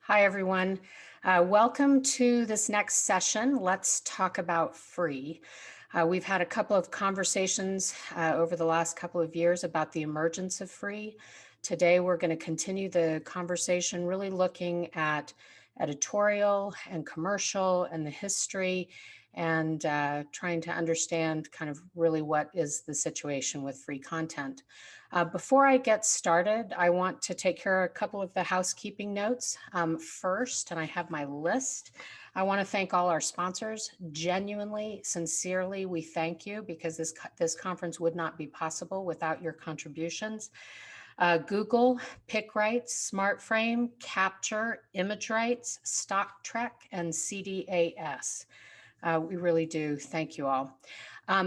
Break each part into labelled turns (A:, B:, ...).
A: Hi, everyone. Welcome to this next session. Let's talk about free. We've had a couple of conversations over the last couple of years about the emergence of free. Today, we're going to continue the conversation, really looking at editorial and commercial and the history and trying to understand kind of really what is the situation with free content. Before I get started, I want to take care of a couple of the housekeeping notes. First, and I have my list, I want to thank all our sponsors. Genuinely, sincerely, we thank you because this conference would not be possible without your contributions. Google, PickRights, SmartFrame, Capture, ImageRights, StockTrek, and CDAS. We really do. Thank you all.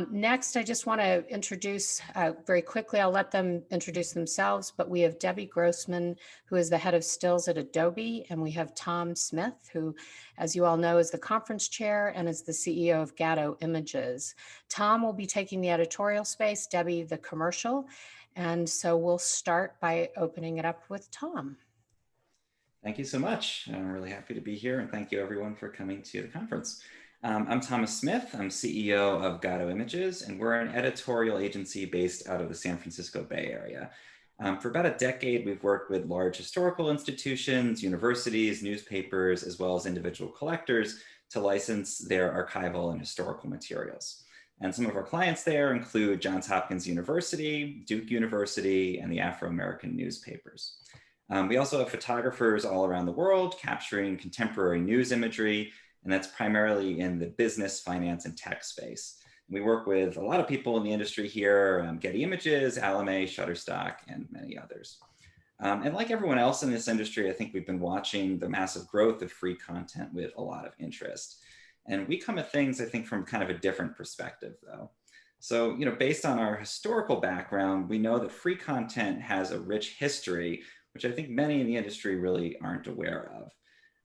A: Next, I just want to introduce very quickly, I'll let them introduce themselves, but we have Debbie Grossman, who is the head of stills at Adobe, and we have Tom Smith, who, as you all know, is the conference chair and is the CEO of Gatto Images. Tom will be taking the editorial space, Debbie the commercial, and so we'll start by opening it up with Tom.
B: Thank you so much. I'm really happy to be here, and thank you everyone for coming to the conference. I'm Thomas Smith. I'm CEO of Gatto Images, and we're an editorial agency based out of the San Francisco Bay Area. For about a decade, we've worked with large historical institutions, universities, newspapers, as well as individual collectors to license their archival and historical materials. And some of our clients there include Johns Hopkins University, Duke University, and the Afro-American newspapers. We also have photographers all around the world capturing contemporary news imagery, and that's primarily in the business, finance, and tech space. We work with a lot of people in the industry here, Getty Images, Alame, Shutterstock, and many others. And like everyone else in this industry, I think we've been watching the massive growth of free content with a lot of interest. And we come at things, I think, from kind of a different perspective, though. So, based on our historical background, we know that free content has a rich history, which I think many in the industry really aren't aware of.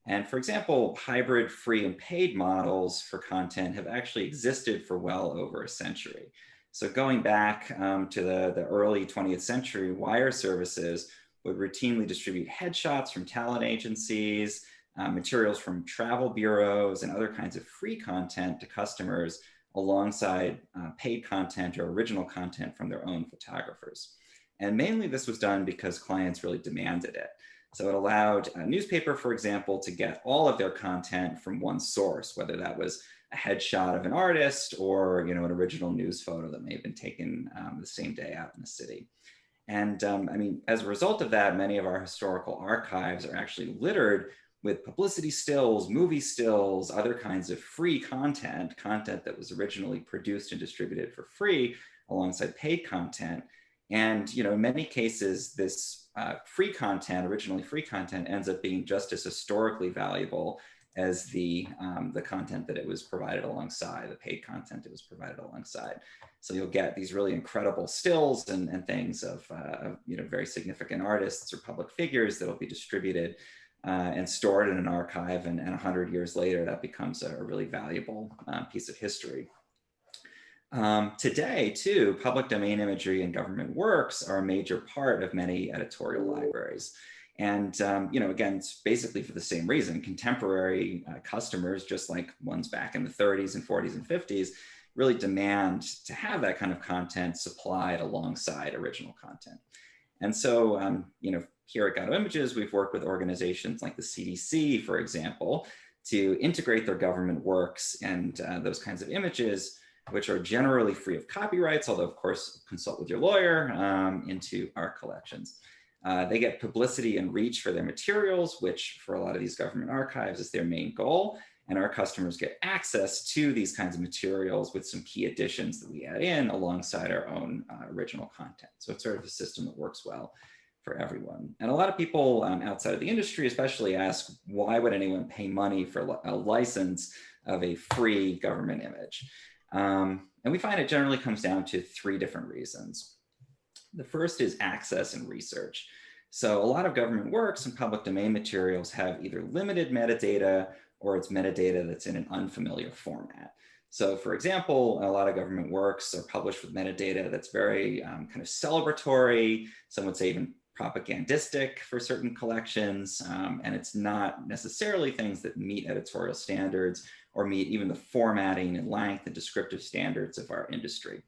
B: And for example, hybrid free and paid models for content have actually existed for well over a century. So going back to the early 20th century, wire services would routinely distribute headshots from talent agencies, materials from travel bureaus, and other kinds of free content to customers alongside paid content or original content from their own photographers. And mainly this was done because clients really demanded it. So it allowed a newspaper, for example, to get all of their content from one source, whether that was a headshot of an artist or an original news photo that may have been taken the same day out in the city. And as a result of that, many of our historical archives are actually littered with publicity stills, movie stills, other kinds of free content that was originally produced and distributed for free alongside paid content. And in many cases, this originally free content, ends up being just as historically valuable as the content that it was provided alongside, the paid content it was provided alongside. So you'll get these really incredible stills and things of very significant artists or public figures that'll be distributed and stored in an archive, and 100 years later, that becomes a really valuable piece of history. Today, too, public domain imagery and government works are a major part of many editorial libraries. And, again, it's basically for the same reason. Contemporary customers, just like ones back in the 30s and 40s and 50s, really demand to have that kind of content supplied alongside original content. And so, here at Gatto Images, we've worked with organizations like the CDC, for example, to integrate their government works and those kinds of images, which are generally free of copyrights, although of course consult with your lawyer, into our collections. They get publicity and reach for their materials, which for a lot of these government archives is their main goal. And our customers get access to these kinds of materials with some key additions that we add in alongside our own original content. So it's sort of a system that works well for everyone. And a lot of people outside of the industry especially ask, why would anyone pay money for a license of a free government image? And we find it generally comes down to three different reasons. The first is access and research. So a lot of government works and public domain materials have either limited metadata or it's metadata that's in an unfamiliar format. So for example, a lot of government works are published with metadata that's very kind of celebratory, some would say even propagandistic for certain collections, and it's not necessarily things that meet editorial standards or meet even the formatting and length and descriptive standards of our industry.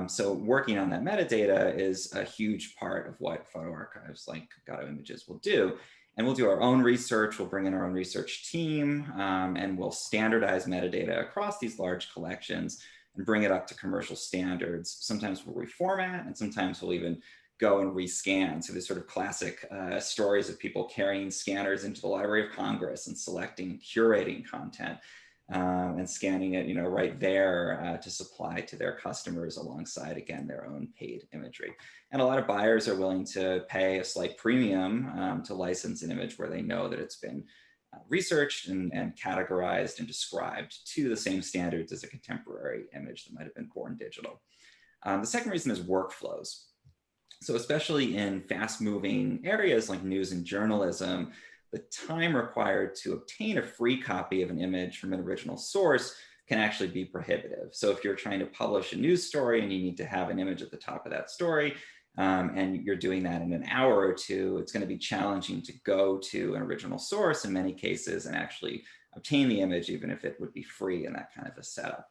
B: So working on that metadata is a huge part of what photo archives like Gatto Images will do. And we'll do our own research, we'll bring in our own research team, and we'll standardize metadata across these large collections and bring it up to commercial standards. Sometimes we'll reformat, and sometimes we'll even go and rescan. So there's sort of classic stories of people carrying scanners into the Library of Congress and selecting and curating content. And scanning it, right there to supply to their customers alongside, again, their own paid imagery. And a lot of buyers are willing to pay a slight premium to license an image where they know that it's been researched and categorized and described to the same standards as a contemporary image that might have been born digital. The second reason is workflows. So especially in fast-moving areas like news and journalism, the time required to obtain a free copy of an image from an original source can actually be prohibitive. So if you're trying to publish a news story and you need to have an image at the top of that story, and you're doing that in an hour or two, it's going to be challenging to go to an original source in many cases and actually obtain the image, even if it would be free in that kind of a setup.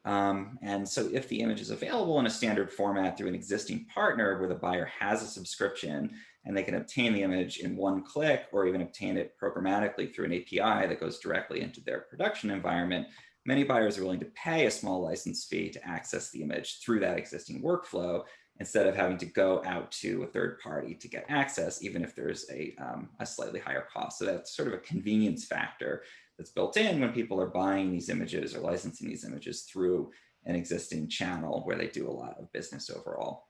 B: And so if the image is available in a standard format through an existing partner where the buyer has a subscription and they can obtain the image in one click or even obtain it programmatically through an API that goes directly into their production environment, many buyers are willing to pay a small license fee to access the image through that existing workflow instead of having to go out to a third party to get access, even if there's a slightly higher cost. So that's sort of a convenience factor that's built in when people are buying these images or licensing these images through an existing channel where they do a lot of business overall.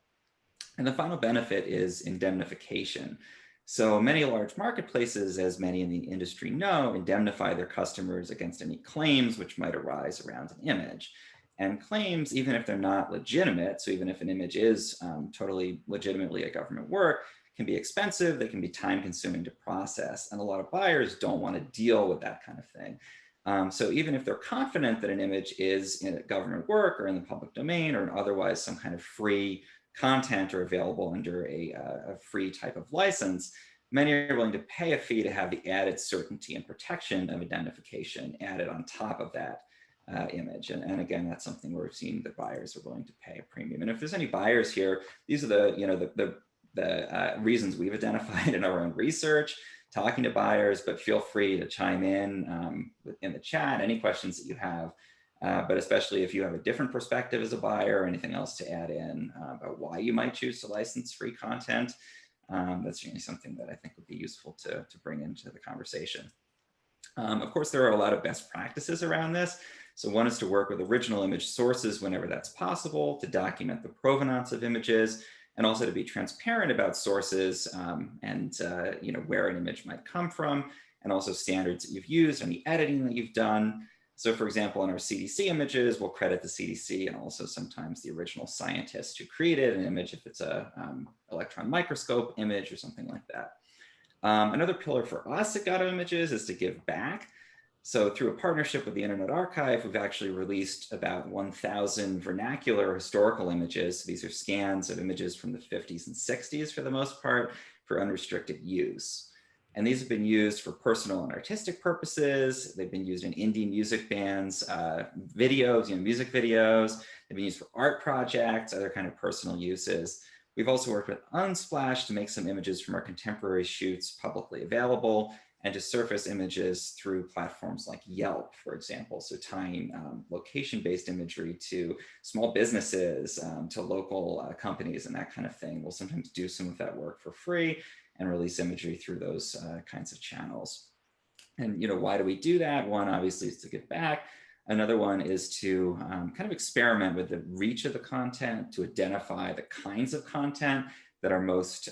B: And the final benefit is indemnification. So many large marketplaces, as many in the industry know, indemnify their customers against any claims which might arise around an image. And claims, even if they're not legitimate, so even if an image is totally legitimately a government work, can be expensive, they can be time consuming to process, and a lot of buyers don't want to deal with that kind of thing. So even if they're confident that an image is in a government work or in the public domain or otherwise some kind of free content or available under a free type of license, many are willing to pay a fee to have the added certainty and protection of identification added on top of that image. And again, that's something we're seeing that buyers are willing to pay a premium. And if there's any buyers here, these are the reasons we've identified in our own research, talking to buyers, but feel free to chime in the chat, any questions that you have. But especially if you have a different perspective as a buyer or anything else to add in about why you might choose to license free content, that's certainly something that I think would be useful to bring into the conversation. Of course, there are a lot of best practices around this. So one is to work with original image sources whenever that's possible, to document the provenance of images, and also to be transparent about sources and where an image might come from, and also standards that you've used and the editing that you've done. So for example, in our CDC images, we'll credit the CDC and also sometimes the original scientist who created an image if it's a electron microscope image or something like that. Another pillar for us at Gatto Images is to give back. So through a partnership with the Internet Archive, we've actually released about 1,000 vernacular historical images. These are scans of images from the 50s and 60s for the most part for unrestricted use. And these have been used for personal and artistic purposes. They've been used in indie music bands, videos, music videos. They've been used for art projects, other kind of personal uses. We've also worked with Unsplash to make some images from our contemporary shoots publicly available and to surface images through platforms like Yelp, for example. So tying location-based imagery to small businesses, to local companies and that kind of thing. We'll sometimes do some of that work for free and release imagery through those kinds of channels. And why do we do that? One, obviously, is to give back. Another one is to kind of experiment with the reach of the content, to identify the kinds of content that are most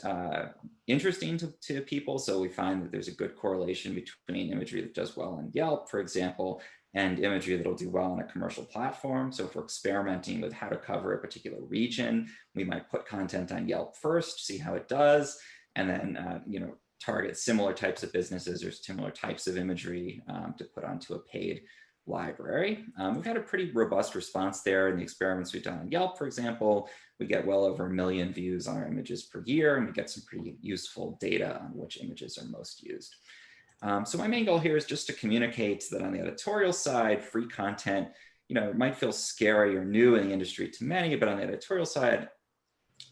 B: interesting to people. So we find that there's a good correlation between imagery that does well on Yelp, for example, and imagery that'll do well on a commercial platform. So if we're experimenting with how to cover a particular region, we might put content on Yelp first, see how it does, and then target similar types of businesses or similar types of imagery to put onto a paid library. We've had a pretty robust response there in the experiments we've done on Yelp, for example. We get well over 1 million views on our images per year, and we get some pretty useful data on which images are most used. So my main goal here is just to communicate that on the editorial side, free content, it might feel scary or new in the industry to many, but on the editorial side,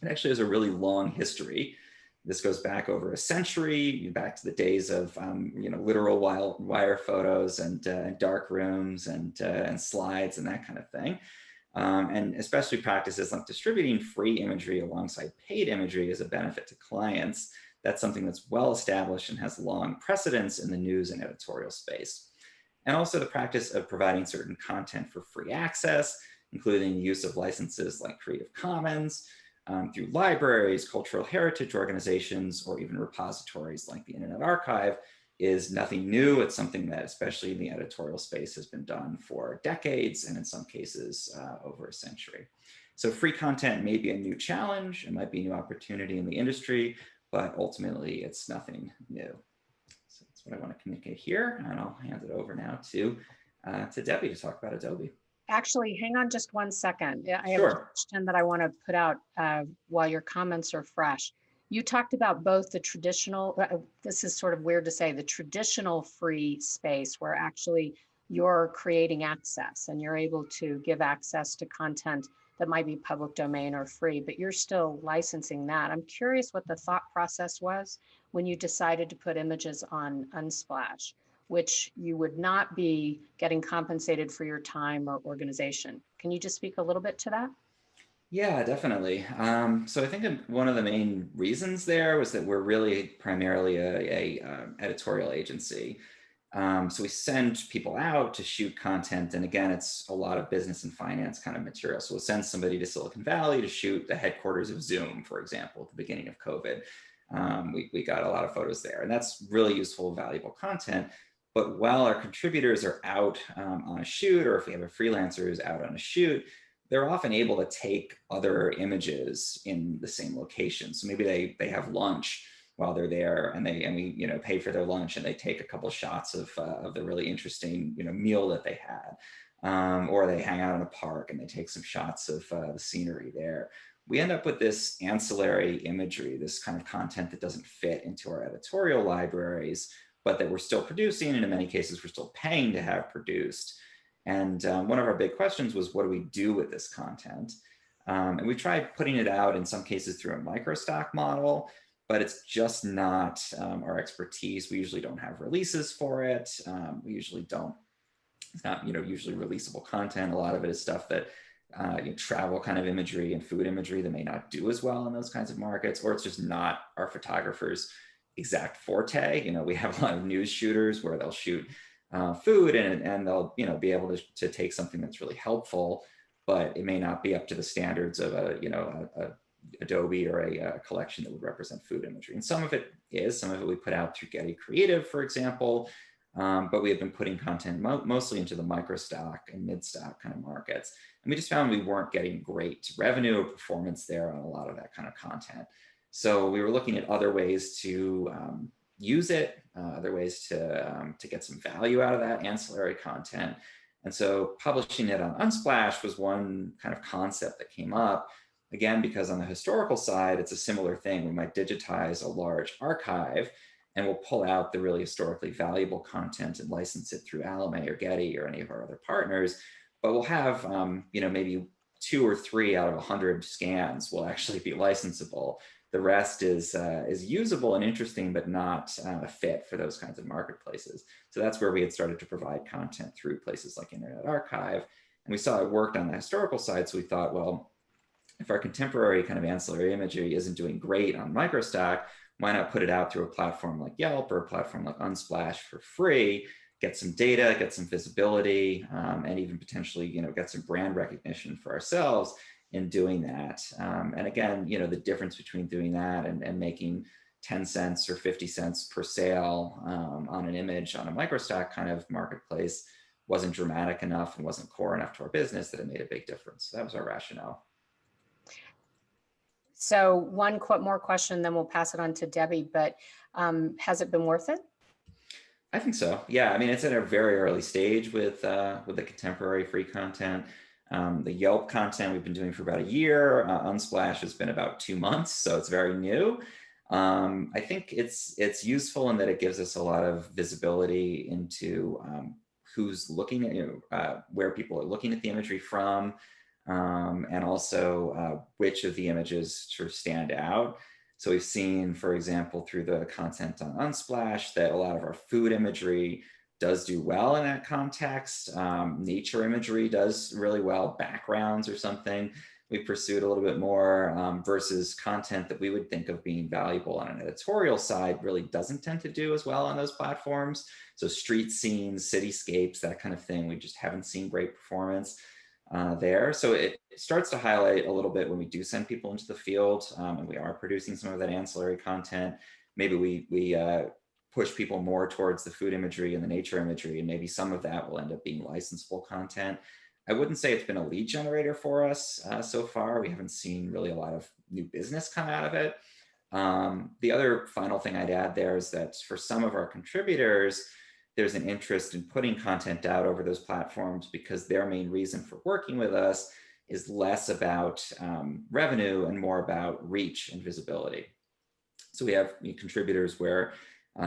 B: it actually has a really long history. This goes back over a century, back to the days of literal wire photos and dark rooms and slides and that kind of thing. And especially practices like distributing free imagery alongside paid imagery as a benefit to clients. That's something that's well established and has long precedence in the news and editorial space. And also the practice of providing certain content for free access, including the use of licenses like Creative Commons, through libraries, cultural heritage organizations, or even repositories like the Internet Archive, is nothing new. It's something that, especially in the editorial space, has been done for decades, and in some cases, over a century. So free content may be a new challenge, it might be a new opportunity in the industry, but ultimately it's nothing new. So that's what I want to communicate here, and I'll hand it over now to Debbie to talk about Adobe.
A: Actually, hang on just 1 second. I have
B: Sure.
A: a question that I want to put out while your comments are fresh. You talked about both the traditional, this is sort of weird to say, the traditional free space where actually you're creating access and you're able to give access to content that might be public domain or free, but you're still licensing that. I'm curious what the thought process was when you decided to put images on Unsplash, which you would not be getting compensated for your time or organization. Can you just speak a little bit to that?
B: Yeah, definitely. So I think one of the main reasons there was that we're really primarily a editorial agency. So we send people out to shoot content. And again, it's a lot of business and finance kind of material. So we'll send somebody to Silicon Valley to shoot the headquarters of Zoom, for example, at the beginning of COVID. We got a lot of photos there, and that's really useful, valuable content. But while our contributors are out on a shoot, or if we have a freelancer who's out on a shoot, they're often able to take other images in the same location. So maybe they have lunch while they're there, and we pay for their lunch, and they take a couple shots of the really interesting meal that they had, or they hang out in a park and they take some shots of the scenery there. We end up with this ancillary imagery, this kind of content that doesn't fit into our editorial libraries, but that we're still producing, and in many cases we're still paying to have produced. And one of our big questions was, what do we do with this content? And we tried putting it out in some cases through a microstock model, but it's just not our expertise. We usually don't have releases for it. We usually don't, it's not usually releasable content. A lot of it is stuff that travel kind of imagery and food imagery that may not do as well in those kinds of markets, or it's just not our photographers' exact forte. We have a lot of news shooters where they'll shoot food and they'll be able to take something that's really helpful, but it may not be up to the standards of a Adobe or a collection that would represent food imagery. And some of it we put out through Getty Creative, for example, but we have been putting content mostly into the microstock and mid-stock kind of markets. And we just found we weren't getting great revenue or performance there on a lot of that kind of content. So we were looking at other ways to use it, other ways to get some value out of that ancillary content. And so publishing it on Unsplash was one kind of concept that came up, again, because on the historical side, it's a similar thing. We might digitize a large archive and we'll pull out the really historically valuable content and license it through Alame or Getty or any of our other partners. But we'll have maybe 2 or 3 out of 100 scans will actually be licensable. The rest is usable and interesting, but not a fit for those kinds of marketplaces. So that's where we had started to provide content through places like Internet Archive. And we saw it worked on the historical side. So we thought, well, if our contemporary kind of ancillary imagery isn't doing great on microstock, why not put it out through a platform like Yelp or a platform like Unsplash for free, get some data, get some visibility, and even potentially get some brand recognition for ourselves in doing that. And again, the difference between doing that and making 10 cents or 50 cents per sale on an image on a microstock kind of marketplace wasn't dramatic enough and wasn't core enough to our business that it made a big difference. So that was our rationale.
A: So one more question, then we'll pass it on to Debbie, but has it been worth it?
B: I think so. Yeah, I mean, it's at a very early stage with the contemporary free content. The Yelp content we've been doing for about a year. Unsplash has been about 2 months, so it's very new. I think it's useful in that it gives us a lot of visibility into who's looking at, where people are looking at the imagery from, and also which of the images sort of stand out. So we've seen, for example, through the content on Unsplash, that a lot of our food imagery does do well in that context. Nature imagery does really well, backgrounds or something we pursued a little bit more, versus content that we would think of being valuable on an editorial side really doesn't tend to do as well on those platforms. So street scenes, cityscapes, that kind of thing, we just haven't seen great performance there. So it starts to highlight a little bit when we do send people into the field, and we are producing some of that ancillary content. Maybe we push people more towards the food imagery and the nature imagery, and maybe some of that will end up being licensable content. I wouldn't say it's been a lead generator for us so far. We haven't seen really a lot of new business come out of it. The other final thing I'd add there is that for some of our contributors, there's an interest in putting content out over those platforms because their main reason for working with us is less about revenue and more about reach and visibility. So we have contributors where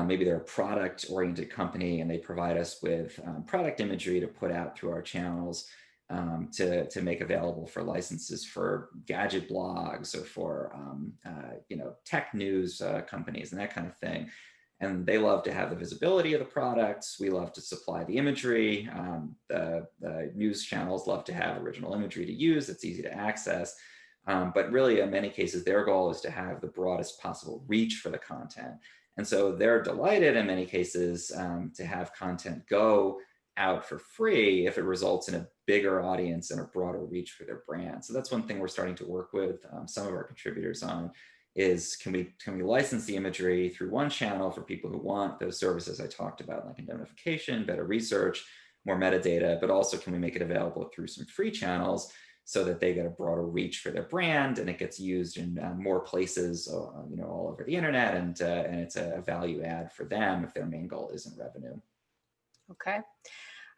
B: maybe they're a product-oriented company and they provide us with product imagery to put out through our channels, to make available for licenses for gadget blogs or for tech news companies and that kind of thing. And they love to have the visibility of the products. We love to supply the imagery. The news channels love to have original imagery to use that's easy to access. But really, in many cases, their goal is to have the broadest possible reach for the content. And so they're delighted in many cases to have content go out for free if it results in a bigger audience and a broader reach for their brand. So that's one thing we're starting to work with some of our contributors on, is can we license the imagery through one channel for people who want those services I talked about, like indemnification, better research, more metadata, but also can we make it available through some free channels so that they get a broader reach for their brand and it gets used in more places, all over the internet, and it's a value add for them if their main goal isn't revenue.
A: Okay.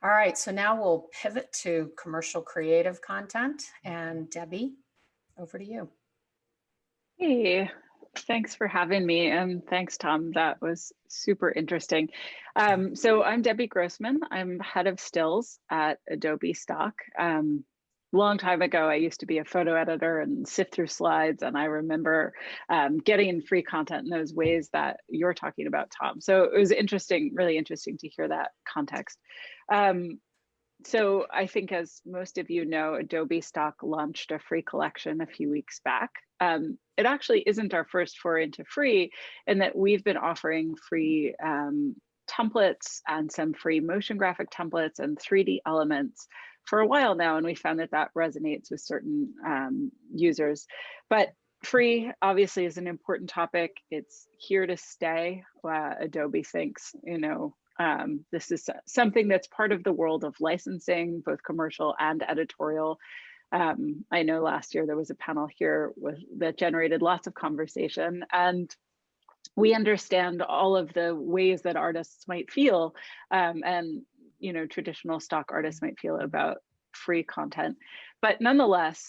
A: All right. So now we'll pivot to commercial creative content. And Debbie, over to you.
C: Hey, thanks for having me. And thanks, Tom. That was super interesting. So I'm Debbie Grossman. I'm head of stills at Adobe Stock. Long time ago, I used to be a photo editor and sift through slides. And I remember getting free content in those ways that you're talking about, Tom. So it was interesting, really interesting to hear that context. So I think, as most of you know, Adobe Stock launched a free collection a few weeks back. It actually isn't our first foray into free, in that we've been offering free templates and some free motion graphic templates and 3D elements for a while now, and we found that that resonates with certain users. But free obviously is an important topic. It's here to stay. Adobe thinks, this is something that's part of the world of licensing, both commercial and editorial. I know last year there was a panel here that generated lots of conversation, and we understand all of the ways that artists might feel, and traditional stock artists might feel about free content. But nonetheless,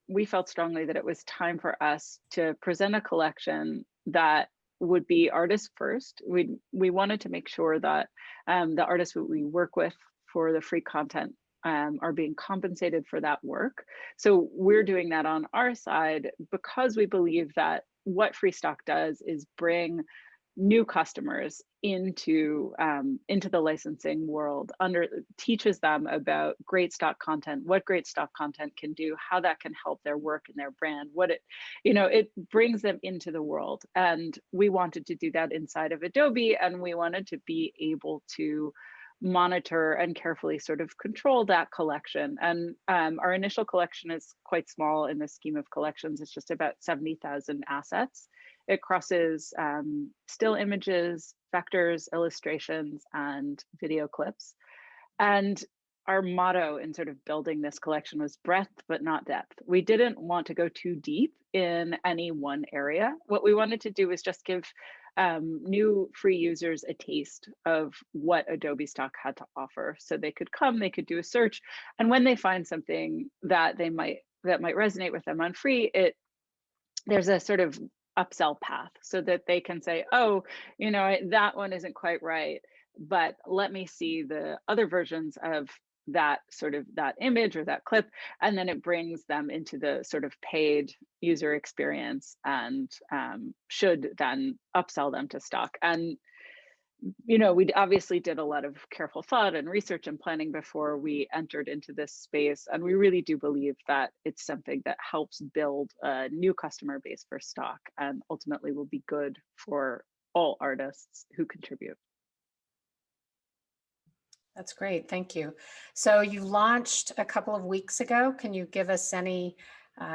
C: we felt strongly that it was time for us to present a collection that would be artist first. We wanted to make sure that the artists that we work with for the free content are being compensated for that work. So we're doing that on our side because we believe that what free stock does is bring new customers into the licensing world, teaches them about great stock content, what great stock content can do, how that can help their work and their brand, it brings them into the world. And we wanted to do that inside of Adobe, and we wanted to be able to monitor and carefully sort of control that collection. And our initial collection is quite small in the scheme of collections. It's just about 70,000 assets. It crosses still images, vectors, illustrations, and video clips. And our motto in sort of building this collection was breadth, but not depth. We didn't want to go too deep in any one area. What we wanted to do was just give new free users a taste of what Adobe Stock had to offer. So they could come, they could do a search, and when they find something that might resonate with them on free, there's a sort of upsell path so that they can say, oh, that one isn't quite right, but let me see the other versions of that image or that clip, and then it brings them into the sort of paid user experience and should then upsell them to Stock. And we obviously did a lot of careful thought and research and planning before we entered into this space. And we really do believe that it's something that helps build a new customer base for Stock and ultimately will be good for all artists who contribute.
A: That's great. Thank you. So you launched a couple of weeks ago. Can you give us any,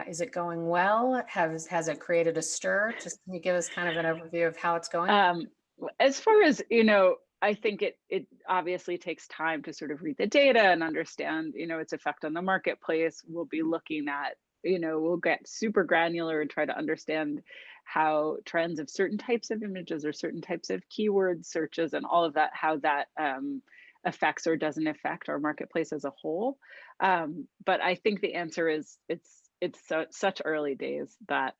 A: is it going well? Has it created a stir? Just can you give us kind of an overview of how it's going?
C: As far as, I think it obviously takes time to sort of read the data and understand, its effect on the marketplace. We'll be looking at, we'll get super granular and try to understand how trends of certain types of images or certain types of keyword searches and all of that, how that affects or doesn't affect our marketplace as a whole. But I think the answer is it's such early days that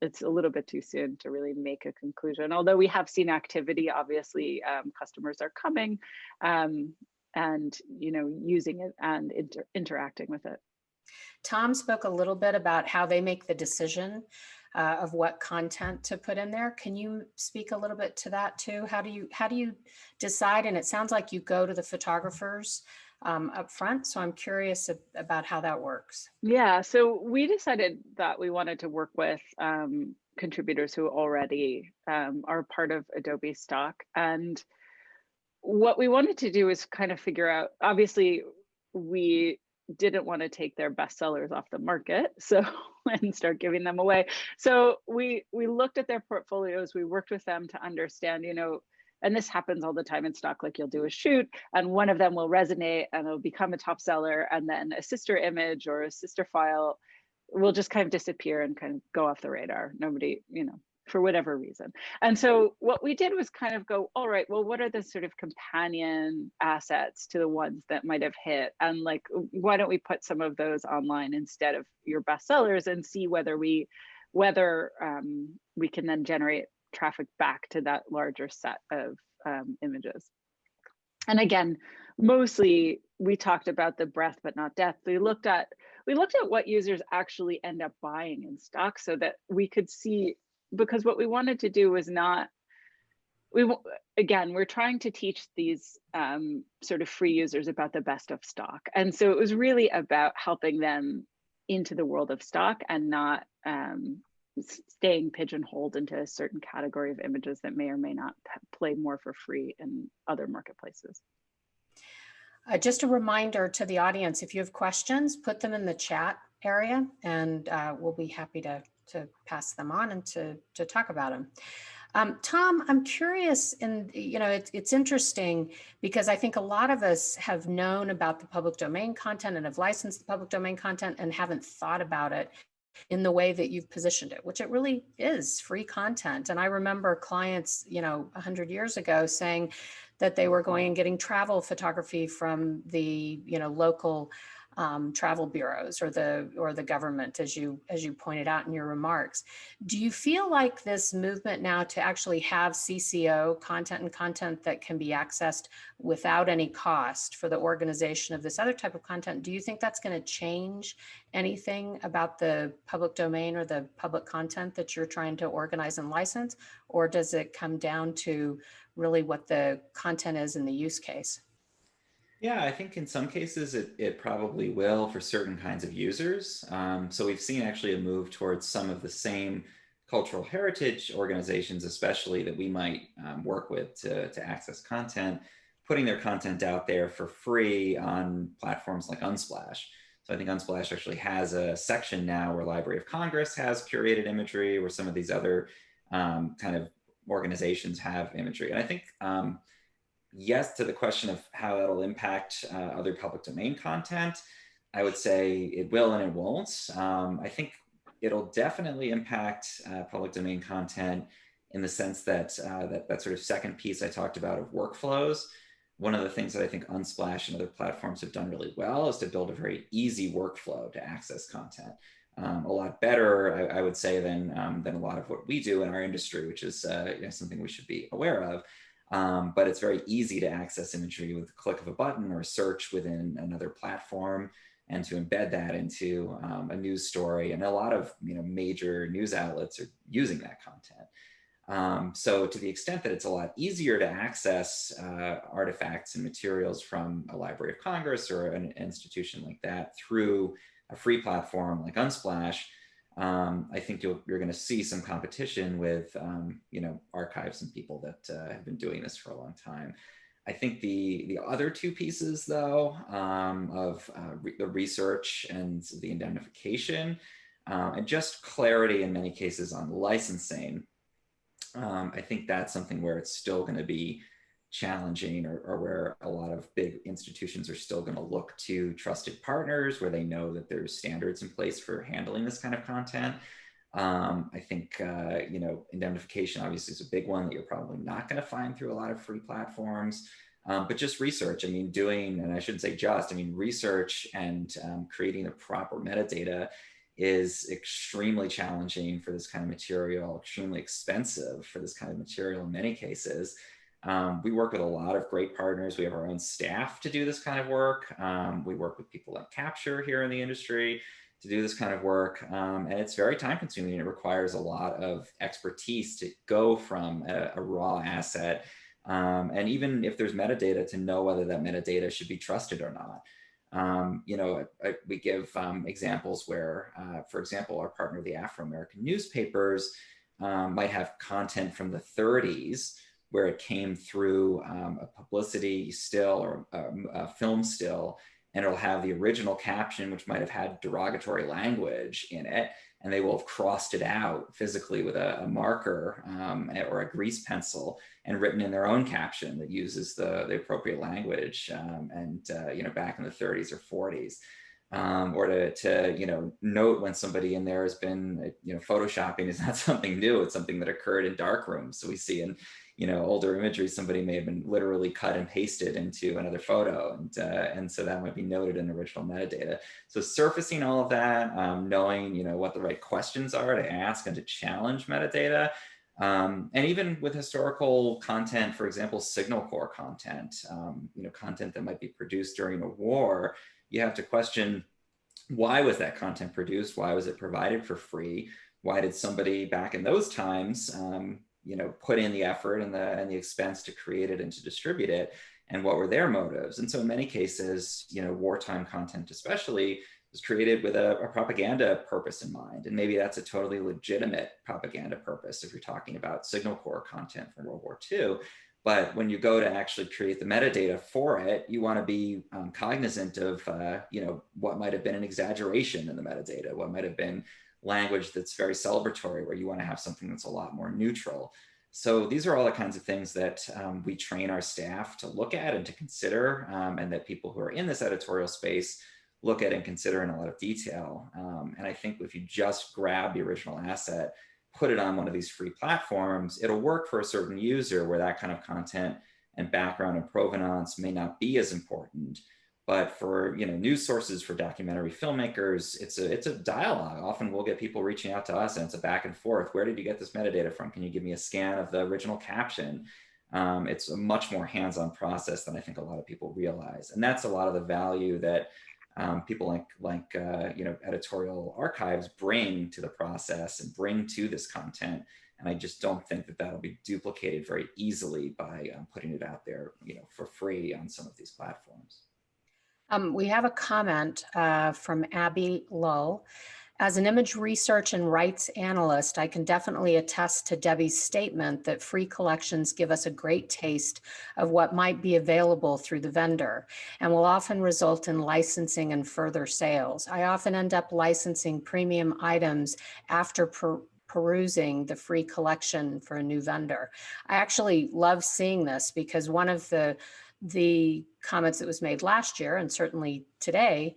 C: it's a little bit too soon to really make a conclusion. Although we have seen activity, obviously, customers are coming and using it and interacting with it.
A: Tom spoke a little bit about how they make the decision of what content to put in there. Can you speak a little bit to that too? How do you decide? And it sounds like you go to the photographers up front. So I'm curious about how that works.
C: Yeah, so we decided that we wanted to work with contributors who already are part of Adobe Stock. And what we wanted to do is kind of figure out, obviously, we didn't want to take their bestsellers off the market and start giving them away. So we looked at their portfolios, we worked with them to understand, and this happens all the time in Stock, like you'll do a shoot and one of them will resonate and it'll become a top seller, and then a sister image or a sister file will just kind of disappear and kind of go off the radar. Nobody, for whatever reason. And so what we did was kind of go, all right, well, what are the sort of companion assets to the ones that might have hit? And like, why don't we put some of those online instead of your bestsellers and see whether we can then generate traffic back to that larger set of images. And again, mostly we talked about the breadth but not depth. We looked at what users actually end up buying in Stock so that we could see, because what we wanted to do was we're trying to teach these sort of free users about the best of Stock. And so it was really about helping them into the world of Stock and not staying pigeonholed into a certain category of images that may or may not play more for free in other marketplaces.
A: Just a reminder to the audience, if you have questions, put them in the chat area and we'll be happy to pass them on and to talk about them. Tom, I'm curious, and it's interesting because I think a lot of us have known about the public domain content and have licensed the public domain content and haven't thought about it in the way that you've positioned it, which it really is free content. And I remember clients, 100 years ago saying that they were going and getting travel photography from the, local travel bureaus or the government, as you pointed out in your remarks. Do you feel like this movement now to actually have CCO content and content that can be accessed without any cost for the organization of this other type of content, do you think that's going to change anything about the public domain or the public content that you're trying to organize and license? Or does it come down to really what the content is in the use case?
B: Yeah, I think in some cases it probably will for certain kinds of users. So we've seen actually a move towards some of the same cultural heritage organizations, especially that we might work with to access content, putting their content out there for free on platforms like Unsplash. So I think Unsplash actually has a section now where Library of Congress has curated imagery, where some of these other kind of organizations have imagery. And I think yes, to the question of how that'll impact other public domain content, I would say it will and it won't. I think it'll definitely impact public domain content in the sense that that sort of second piece I talked about of workflows. One of the things that I think Unsplash and other platforms have done really well is to build a very easy workflow to access content. A lot better, I would say, than a lot of what we do in our industry, which is something we should be aware of. But it's very easy to access imagery with the click of a button or a search within another platform, and to embed that into a news story. And a lot of major news outlets are using that content. So to the extent that it's a lot easier to access artifacts and materials from a Library of Congress or an institution like that through a free platform like Unsplash, I think you're going to see some competition with archives and people that have been doing this for a long time. I think the other two pieces, though, of the research and the indemnification, and just clarity in many cases on licensing, I think that's something where it's still going to be challenging, or where a lot of big institutions are still going to look to trusted partners where they know that there's standards in place for handling this kind of content. I think, indemnification obviously is a big one that you're probably not going to find through a lot of free platforms. But just research, and I shouldn't say just, research and creating the proper metadata is extremely challenging for this kind of material, extremely expensive for this kind of material in many cases. We work with a lot of great partners. We have our own staff to do this kind of work. We work with people like Capture here in the industry to do this kind of work. And it's very time consuming. It requires a lot of expertise to go from a raw asset. And even if there's metadata, to know whether that metadata should be trusted or not. We give examples where, for example, our partner, the Afro-American newspapers, might have content from the 30s where it came through a publicity still or a film still, and it'll have the original caption, which might have had derogatory language in it, and they will have crossed it out physically with a marker or a grease pencil and written in their own caption that uses the appropriate language, back in the 30s or 40s. Or to note when somebody in there has been, photoshopping is not something new. It's something that occurred in dark rooms. So we see in older imagery, somebody may have been literally cut and pasted into another photo, and so that might be noted in original metadata. So surfacing all of that, knowing what the right questions are to ask and to challenge metadata, and even with historical content, for example, Signal Corps content, content that might be produced during a war, you have to question, why was that content produced? Why was it provided for free? Why did somebody back in those times put in the effort and the expense to create it and to distribute it, and what were their motives? And so in many cases, wartime content especially was created with a propaganda purpose in mind. And maybe that's a totally legitimate propaganda purpose if you're talking about Signal Corps content from World War II. But when you go to actually create the metadata for it, you want to be cognizant of what might have been an exaggeration in the metadata, what might have been language that's very celebratory, where you want to have something that's a lot more neutral. So these are all the kinds of things that we train our staff to look at and to consider, and that people who are in this editorial space look at and consider in a lot of detail. And I think if you just grab the original asset, put it on one of these free platforms, it'll work for a certain user where that kind of content and background and provenance may not be as important. But for news sources, for documentary filmmakers, it's a dialogue. Often we'll get people reaching out to us, and it's a back and forth. Where did you get this metadata from? Can you give me a scan of the original caption? It's a much more hands-on process than I think a lot of people realize, and that's a lot of the value that people like editorial archives bring to the process and bring to this content. And I just don't think that that'll be duplicated very easily by putting it out there, for free on some of these platforms.
A: We have a comment from Abby Lull. As an image research and rights analyst, I can definitely attest to Debbie's statement that free collections give us a great taste of what might be available through the vendor and will often result in licensing and further sales. I often end up licensing premium items after perusing the free collection for a new vendor. I actually love seeing this because one of the comments that was made last year, and certainly today,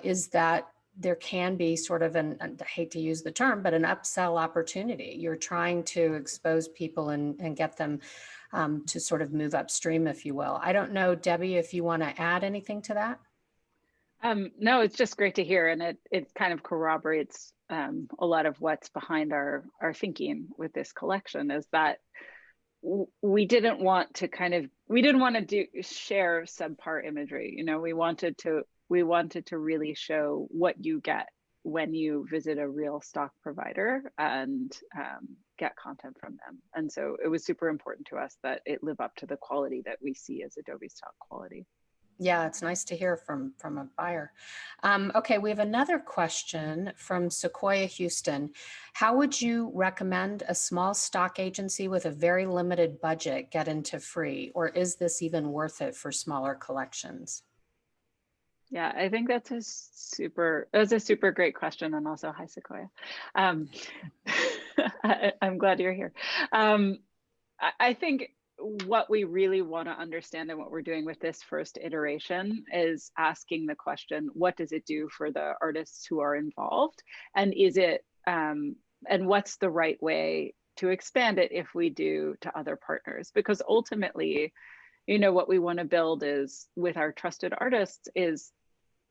A: is that there can be sort of I hate to use the term, but an upsell opportunity. You're trying to expose people and get them to sort of move upstream, if you will. I don't know, Debbie, if you want to add anything to that.
C: No, it's just great to hear, and it kind of corroborates a lot of what's behind our thinking with this collection, is that we didn't want to share subpar imagery. You know, we wanted to really show what you get when you visit a real stock provider and get content from them. And so it was super important to us that it live up to the quality that we see as Adobe stock quality.
A: Yeah, it's nice to hear from a buyer. Okay, we have another question from Sequoia Houston. How would you recommend a small stock agency with a very limited budget get into free, or is this even worth it for smaller collections?
C: Yeah, I think that's a super great question, and also hi Sequoia. I'm glad you're here. I think what we really want to understand and what we're doing with this first iteration is asking the question, what does it do for the artists who are involved? And is it, and what's the right way to expand it if we do to other partners? Because ultimately, you know, what we want to build is with our trusted artists is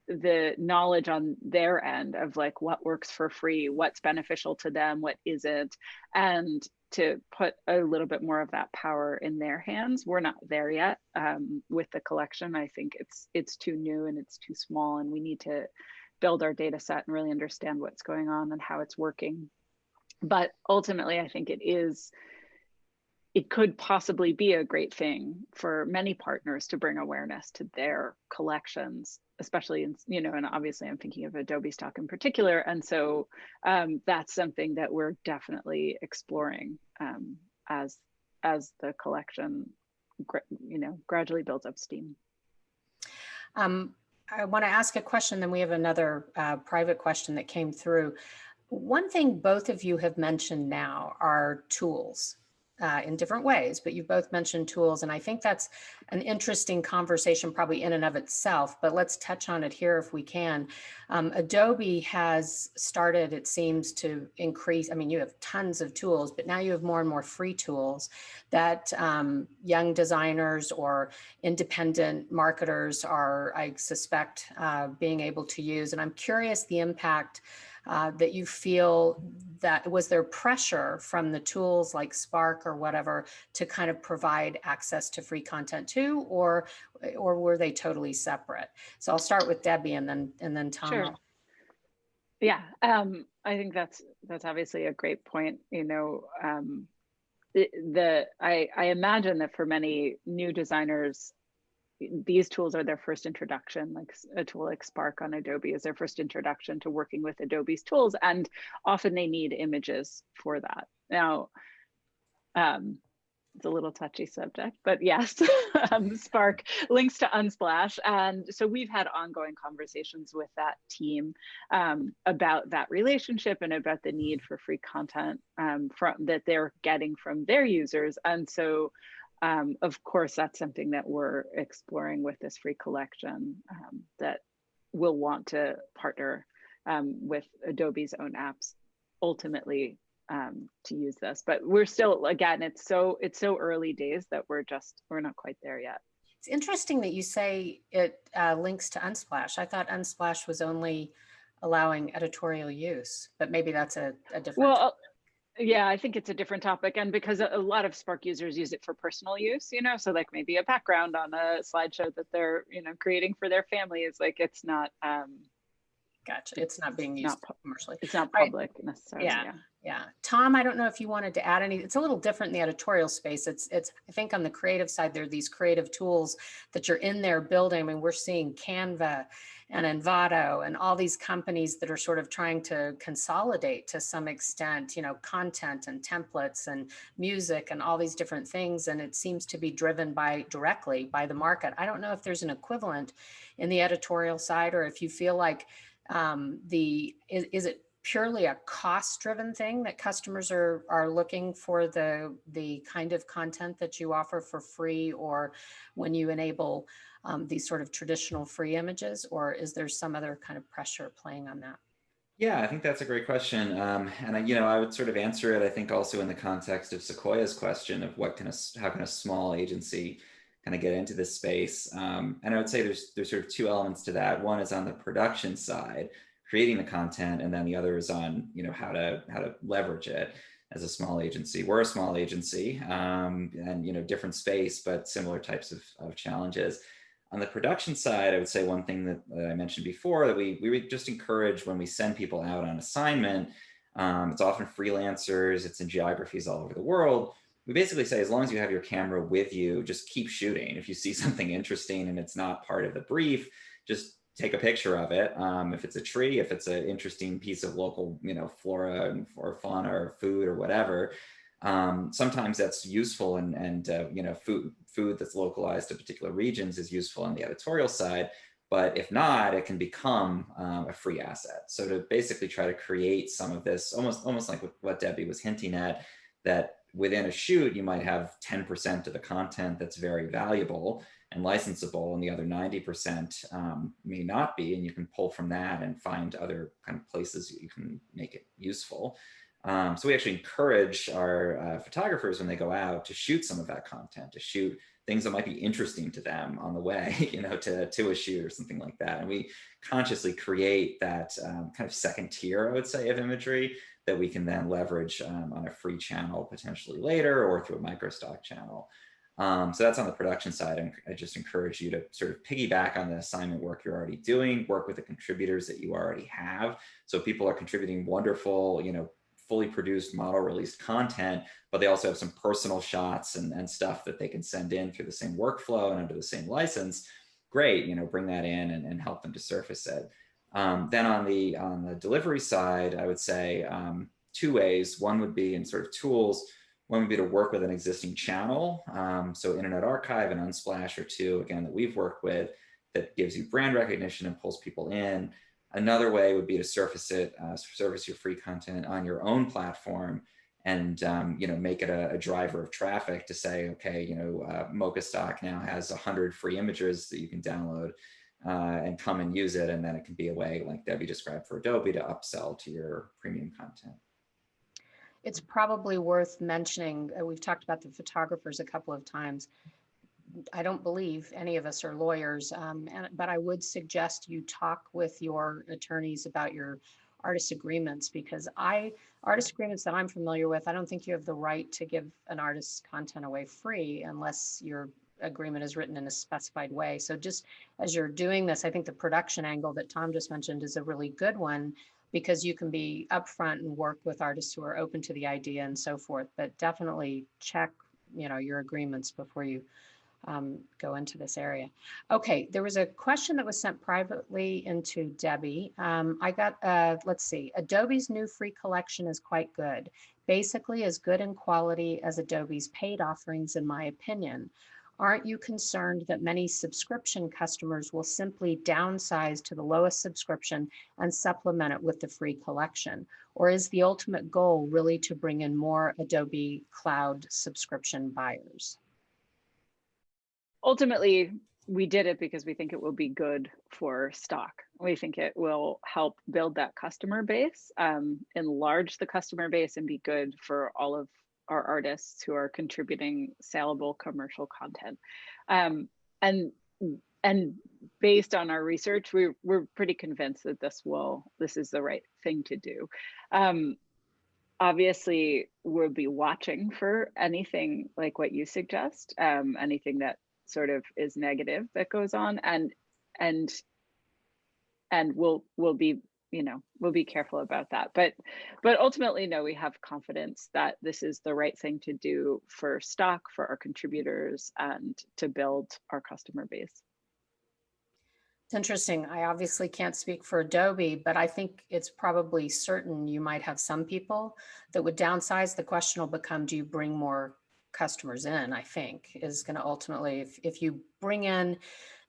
C: the knowledge on their end of like what works for free, what's beneficial to them, what isn't, and to put a little bit more of that power in their hands. We're not there yet with the collection. I think it's too new and it's too small, and we need to build our data set and really understand what's going on and how it's working. But ultimately, I think it could possibly be a great thing for many partners to bring awareness to their collections, especially in, you know, and obviously I'm thinking of Adobe stock in particular. And so that's something that we're definitely exploring as the collection, you know, gradually builds up steam.
A: I want to ask a question, then we have another private question that came through. One thing both of you have mentioned now are tools. In different ways, but you both mentioned tools, and I think that's an interesting conversation probably in and of itself, but let's touch on it here if we can. Adobe has started, it seems, to increase, I mean, you have tons of tools, but now you have more and more free tools that young designers or independent marketers are, I suspect, being able to use. And I'm curious the impact that you feel that was there pressure from the tools like Spark or whatever to kind of provide access to free content too, or were they totally separate? So I'll start with Debbie and then Tom.
C: Sure. Yeah, I think that's obviously a great point. You know, I imagine that for many new designers, these tools are their first introduction. Like a tool like Spark on Adobe is their first introduction to working with Adobe's tools, and often they need images for that. Now, it's a little touchy subject, but yes, Spark links to Unsplash. And so we've had ongoing conversations with that team about that relationship and about the need for free content that they're getting from their users. And so of course, that's something that we're exploring with this free collection, that we'll want to partner with Adobe's own apps ultimately to use this. But we're still, again, it's so early days that we're not quite there yet.
A: It's interesting that you say it links to Unsplash. I thought Unsplash was only allowing editorial use, but maybe that's a different.
C: Well, yeah, I think it's a different topic. And because a lot of Spark users use it for personal use, you know, so like maybe a background on a slideshow that they're, you know, creating for their family is like, it's not.
A: Gotcha. It's not being used commercially.
C: It's not public necessarily.
A: Yeah. Tom, I don't know if you wanted to add any. It's a little different in the editorial space. It's I think on the creative side, there are these creative tools that you're in there building. I mean, we're seeing Canva and Envato and all these companies that are sort of trying to consolidate to some extent, you know, content and templates and music and all these different things. And it seems to be driven directly by the market. I don't know if there's an equivalent in the editorial side, or if you feel like is it purely a cost-driven thing that customers are looking for the kind of content that you offer for free, or when you enable these sort of traditional free images, or is there some other kind of pressure playing on that?
B: Yeah, I think that's a great question. I would sort of answer it, I think, also in the context of Sequoia's question of how can a small agency kind of get into this space? And I would say there's sort of two elements to that. One is on the production side, creating the content, and then the other is on, how to leverage it as a small agency. We're a small agency, and different space, but similar types of challenges. On the production side, I would say one thing that I mentioned before, that we would just encourage when we send people out on assignment. It's often freelancers, it's in geographies all over the world. We basically say, as long as you have your camera with you, just keep shooting. If you see something interesting and it's not part of the brief, just take a picture of it. If it's a tree, if it's an interesting piece of local, flora or fauna or food or whatever, sometimes that's useful, and food that's localized to particular regions is useful on the editorial side. But if not, it can become a free asset. So to basically try to create some of this, almost like what Debbie was hinting at, that within a shoot, you might have 10% of the content that's very valuable and licensable, and the other 90% may not be, and you can pull from that and find other kind of places you can make it useful. So we actually encourage our photographers, when they go out, to shoot some of that content, to shoot things that might be interesting to them on the way, to a shoot or something like that. And we consciously create that kind of second tier, I would say, of imagery that we can then leverage on a free channel potentially later, or through a microstock channel. So that's on the production side. And I just encourage you to sort of piggyback on the assignment work you're already doing, work with the contributors that you already have. So people are contributing wonderful, fully produced model released content, but they also have some personal shots and stuff that they can send in through the same workflow and under the same license. Great, bring that in and help them to surface it. Then on the delivery side, I would say two ways. One would be in sort of tools. One would be to work with an existing channel. So Internet Archive and Unsplash are two, again, that we've worked with, that gives you brand recognition and pulls people in. Another way would be to surface your free content on your own platform, and make it a driver of traffic, to say, okay, Mochastock now has 100 free images that you can download and come and use it, and then it can be a way, like Debbie described for Adobe, to upsell to your premium content.
A: It's probably worth mentioning, we've talked about the photographers a couple of times. I don't believe any of us are lawyers, but I would suggest you talk with your attorneys about your artist agreements, because artist agreements that I'm familiar with, I don't think you have the right to give an artist's content away free unless your agreement is written in a specified way. So just as you're doing this, I think the production angle that Tom just mentioned is a really good one, because you can be upfront and work with artists who are open to the idea and so forth. But definitely check, your agreements before you go into this area. Okay, there was a question that was sent privately into Debbie. I got, let's see, Adobe's new free collection is quite good. Basically as good in quality as Adobe's paid offerings, in my opinion. Aren't you concerned that many subscription customers will simply downsize to the lowest subscription and supplement it with the free collection? Or is the ultimate goal really to bring in more Adobe Cloud subscription buyers?
C: Ultimately, we did it because we think it will be good for stock. We think it will help build that customer base, enlarge the customer base, and be good for all of our artists who are contributing saleable commercial content. And based on our research, we're pretty convinced that this is the right thing to do. Obviously, we'll be watching for anything like what you suggest, anything that sort of is negative that goes on, and we'll be we'll be careful about that, but ultimately, no, we have confidence that this is the right thing to do for stock, for our contributors, and to build our customer base.
A: It's interesting. I obviously can't speak for Adobe, but I think it's probably certain you might have some people that would downsize. The question will become, do you bring more customers in? I think is going to ultimately, if you bring in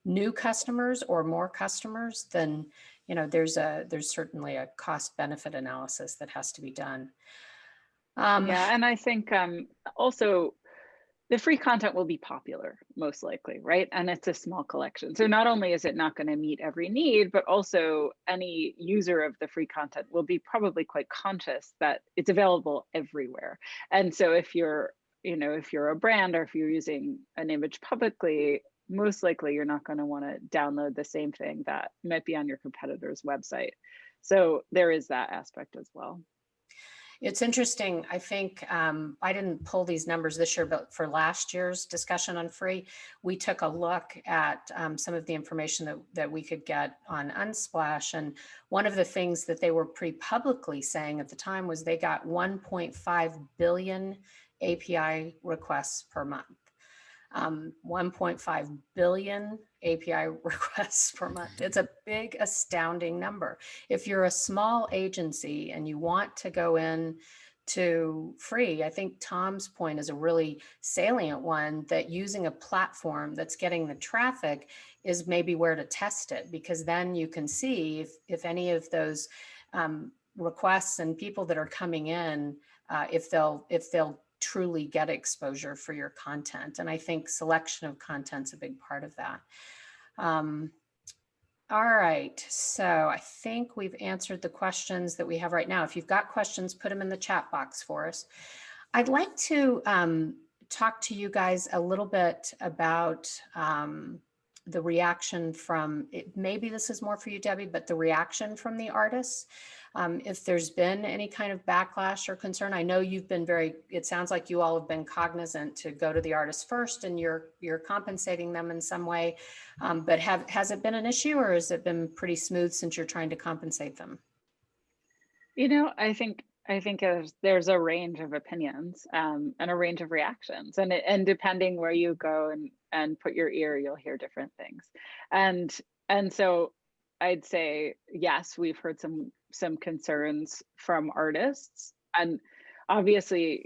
A: new customers or more customers, then there's certainly a cost benefit analysis that has to be done.
C: Yeah, and I think also the free content will be popular, most likely, right? And it's a small collection. So not only is it not going to meet every need, but also any user of the free content will be probably quite conscious that it's available everywhere. And so if you're, if you're a brand or if you're using an image publicly, most likely you're not going to want to download the same thing that might be on your competitor's website. So there is that aspect as well.
A: It's interesting. I think I didn't pull these numbers this year, but for last year's discussion on free, we took a look at some of the information that we could get on Unsplash. And one of the things that they were pretty publicly saying at the time was they got 1.5 billion API requests per month. 1.5 billion API requests per month. It's a big, astounding number. If you're a small agency and you want to go in to free, I think Tom's point is a really salient one, that using a platform that's getting the traffic is maybe where to test it, because then you can see if any of those requests and people that are coming in, if they'll truly get exposure for your content. And I think selection of content's a big part of that. All right, so I think we've answered the questions that we have right now. If you've got questions, put them in the chat box for us. I'd like to talk to you guys a little bit about the reaction from, maybe this is more for you, Debbie, but the reaction from the artists. If there's been any kind of backlash or concern. I know you've been it sounds like you all have been cognizant to go to the artists first, and you're compensating them in some way. But has it been an issue, or has it been pretty smooth since you're trying to compensate them?
C: I think there's a range of opinions and a range of reactions, and depending where you go and put your ear, you'll hear different things. And so I'd say, yes, we've heard some concerns from artists, and obviously,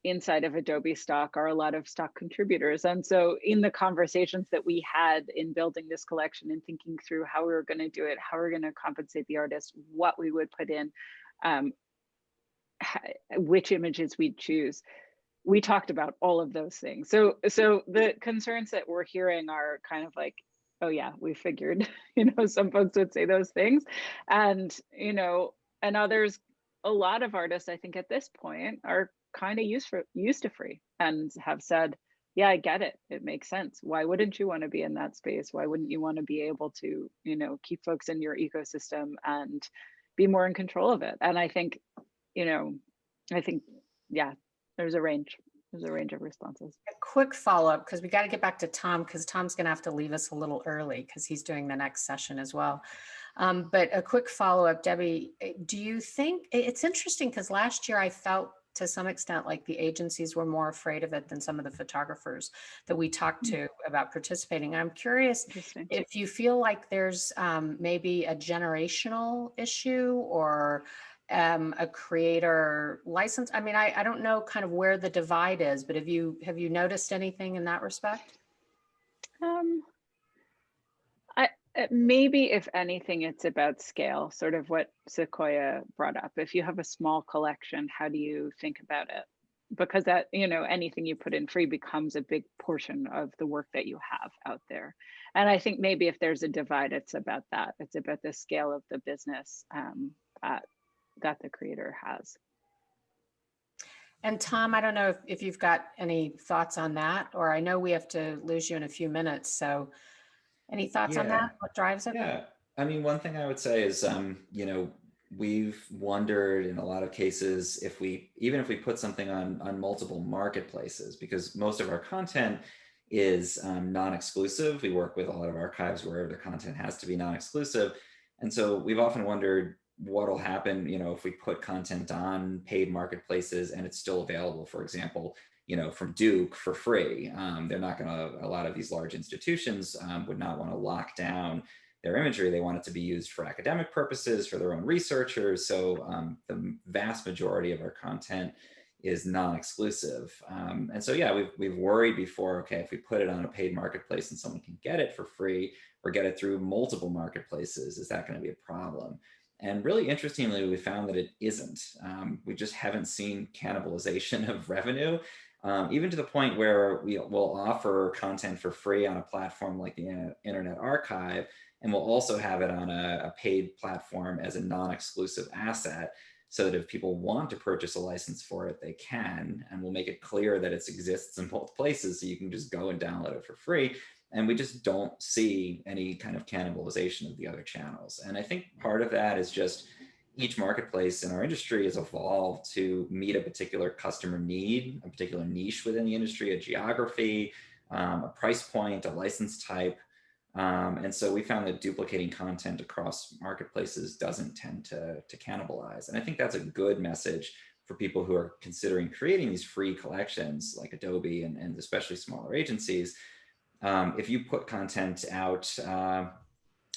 C: inside of Adobe Stock are a lot of stock contributors. And so in the conversations that we had in building this collection and thinking through how we were going to do it, how we're going to compensate the artist, what we would put in, which images we'd choose, we talked about all of those things. So the concerns that we're hearing are kind of like, oh yeah, we figured, some folks would say those things. And, and others, a lot of artists, I think at this point are kind of used to free and have said, yeah, I get it. It makes sense. Why wouldn't you want to be in that space? Why wouldn't you want to be able to, keep folks in your ecosystem and be more in control of it? And I think, yeah, there's a range of responses.
A: A quick follow-up, because we got to get back to Tom, because Tom's going to have to leave us a little early because he's doing the next session as well. But a quick follow-up, Debbie, do you think, it's interesting because last year I felt to some extent like the agencies were more afraid of it than some of the photographers that we talked to about participating. I'm curious if you feel like there's maybe a generational issue or a creator license. I mean, I don't know kind of where the divide is, but have you noticed anything in that respect?
C: Maybe if anything, it's about scale, sort of what Sequoia brought up. If you have a small collection, how do you think about it? Because that, anything you put in free becomes a big portion of the work that you have out there. And I think maybe if there's a divide, it's about that. It's about the scale of the business that the creator has.
A: And Tom, I don't know if you've got any thoughts on that, or I know we have to lose you in a few minutes. So any thoughts on that? What drives it?
B: Yeah, I mean, one thing I would say is, we've wondered in a lot of cases even if we put something on multiple marketplaces, because most of our content is non-exclusive. We work with a lot of archives where the content has to be non-exclusive. And so we've often wondered what'll happen, if we put content on paid marketplaces and it's still available, for example, from Duke for free. They're not going to, a lot of these large institutions would not want to lock down their imagery. They want it to be used for academic purposes, for their own researchers. So the vast majority of our content is non-exclusive. And so, yeah, we've worried before, okay, if we put it on a paid marketplace and someone can get it for free or get it through multiple marketplaces, is that going to be a problem? And really interestingly, we found that it isn't. We just haven't seen cannibalization of revenue. even to the point where we will offer content for free on a platform like the Internet Archive, and we'll also have it on a paid platform as a non-exclusive asset, so that if people want to purchase a license for it, they can, and we'll make it clear that it exists in both places, so you can just go and download it for free. And we just don't see any kind of cannibalization of the other channels. And I think part of that is just each marketplace in our industry has evolved to meet a particular customer need, a particular niche within the industry, a geography, a price point, a license type. And so we found that duplicating content across marketplaces doesn't tend to cannibalize. And I think that's a good message for people who are considering creating these free collections like Adobe and especially smaller agencies. If you put content out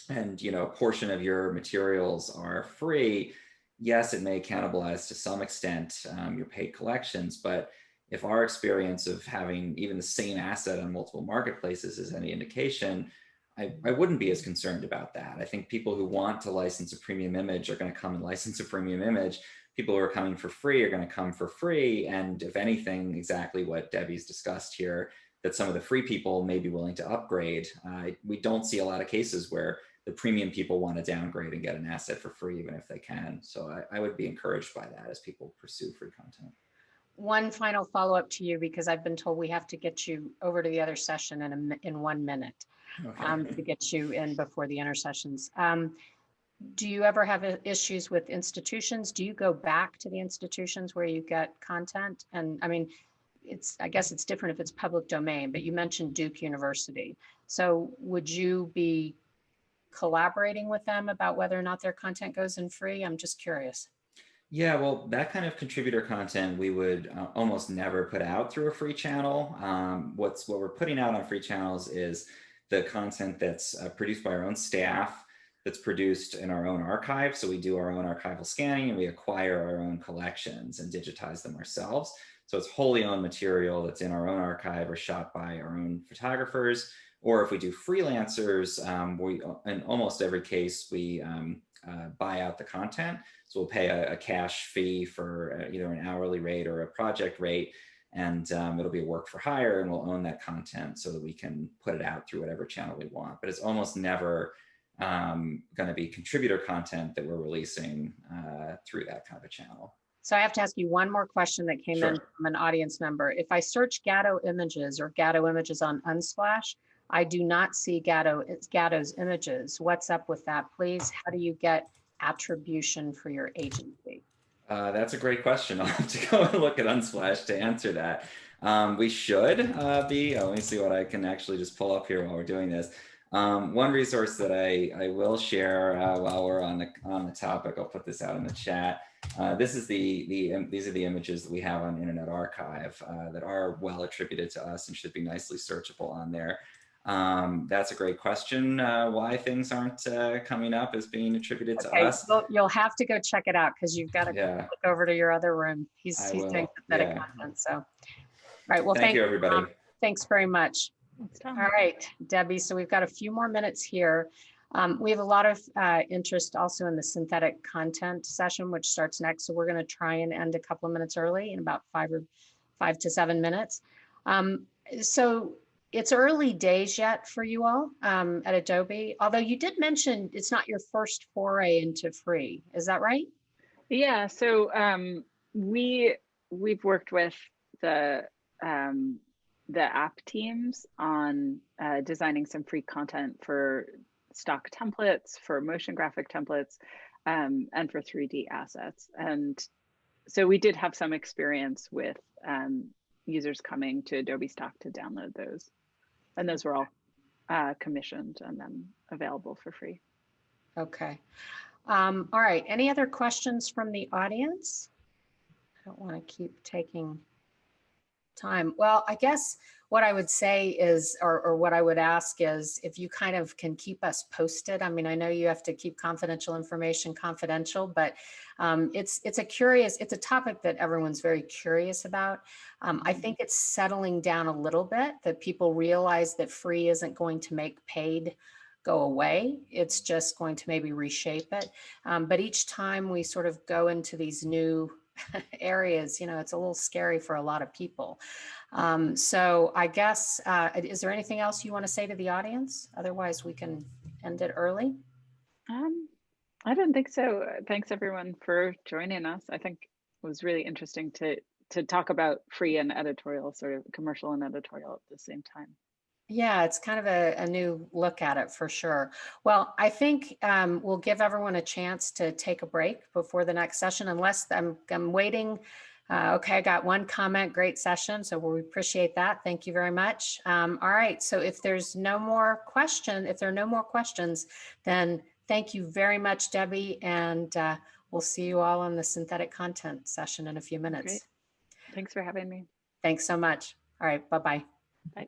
B: and a portion of your materials are free, yes, it may cannibalize to some extent your paid collections, but if our experience of having even the same asset on multiple marketplaces is any indication, I wouldn't be as concerned about that. I think people who want to license a premium image are going to come and license a premium image. People who are coming for free are going to come for free. And if anything, exactly what Debbie's discussed here, that some of the free people may be willing to upgrade. We don't see a lot of cases where the premium people want to downgrade and get an asset for free, even if they can. So I would be encouraged by that as people pursue free content.
A: One final follow-up to you, because I've been told we have to get you over to the other session in 1 minute.
B: Okay.
A: To get you in before the intersessions. Do you ever have issues with institutions? Do you go back to the institutions where you get content? And I mean, I guess it's different if it's public domain, but you mentioned Duke University. So would you be collaborating with them about whether or not their content goes in free? I'm just curious.
B: Yeah, well, that kind of contributor content we would almost never put out through a free channel. What we're putting out on free channels is the content that's produced by our own staff, that's produced in our own archive. So we do our own archival scanning and we acquire our own collections and digitize them ourselves. So it's wholly owned material that's in our own archive or shot by our own photographers. Or if we do freelancers, in almost every case, we buy out the content. So we'll pay a cash fee for either an hourly rate or a project rate. And it'll be a work for hire, and we'll own that content so that we can put it out through whatever channel we want. But it's almost never going to be contributor content that we're releasing through that kind of a channel.
A: So I have to ask you one more question that came in from an audience member. If I search Gatto images or Gatto images on Unsplash, I do not see Gatto's images. What's up with that, please? How do you get attribution for your agency?
B: That's a great question. I'll have to go and look at Unsplash to answer that. We should be. Let me see what I can actually just pull up here while we're doing this. One resource that I will share while we're on the topic, I'll put this out in the chat. These are the images that we have on Internet Archive that are well attributed to us and should be nicely searchable on there. That's a great question. Why things aren't coming up as being attributed to us.
A: So you'll have to go check it out because you've got to click over to your other room. He's doing pathetic content. So, all right. Well, thank you, everybody. Thanks very much. All right, Debbie. So we've got a few more minutes here. We have a lot of interest also in the synthetic content session, which starts next. So we're going to try and end a couple of minutes early in about 5 to 7 minutes. So it's early days yet for you all at Adobe, although you did mention it's not your first foray into free. Is that right?
C: Yeah, so we've worked with the app teams on designing some free content for stock templates, for motion graphic templates, and for 3D assets. And so we did have some experience with users coming to Adobe Stock to download those. And those were all commissioned and then available for free.
A: Okay. All right. Any other questions from the audience? I don't want to keep taking time. Well, I guess what I would say is, or what I would ask is, if you kind of can keep us posted. I mean, I know you have to keep confidential information confidential, but it's a topic that everyone's very curious about. I think it's settling down a little bit, that people realize that free isn't going to make paid go away. It's just going to maybe reshape it. But each time we sort of go into these new areas, it's a little scary for a lot of people. So I guess, is there anything else you want to say to the audience? Otherwise, we can end it early.
C: I don't think so. Thanks everyone for joining us. I think it was really interesting to talk about free and editorial, sort of commercial and editorial at the same time.
A: Yeah, it's kind of a new look at it for sure. Well, I think we'll give everyone a chance to take a break before the next session, unless I'm waiting. Okay, I got one comment, great session. So we appreciate that. Thank you very much. All right, so if there's no more if there are no more questions, then thank you very much, Debbie. And we'll see you all on the synthetic content session in a few minutes.
C: Great. Thanks for having me.
A: Thanks so much. All right, bye-bye.
C: Bye.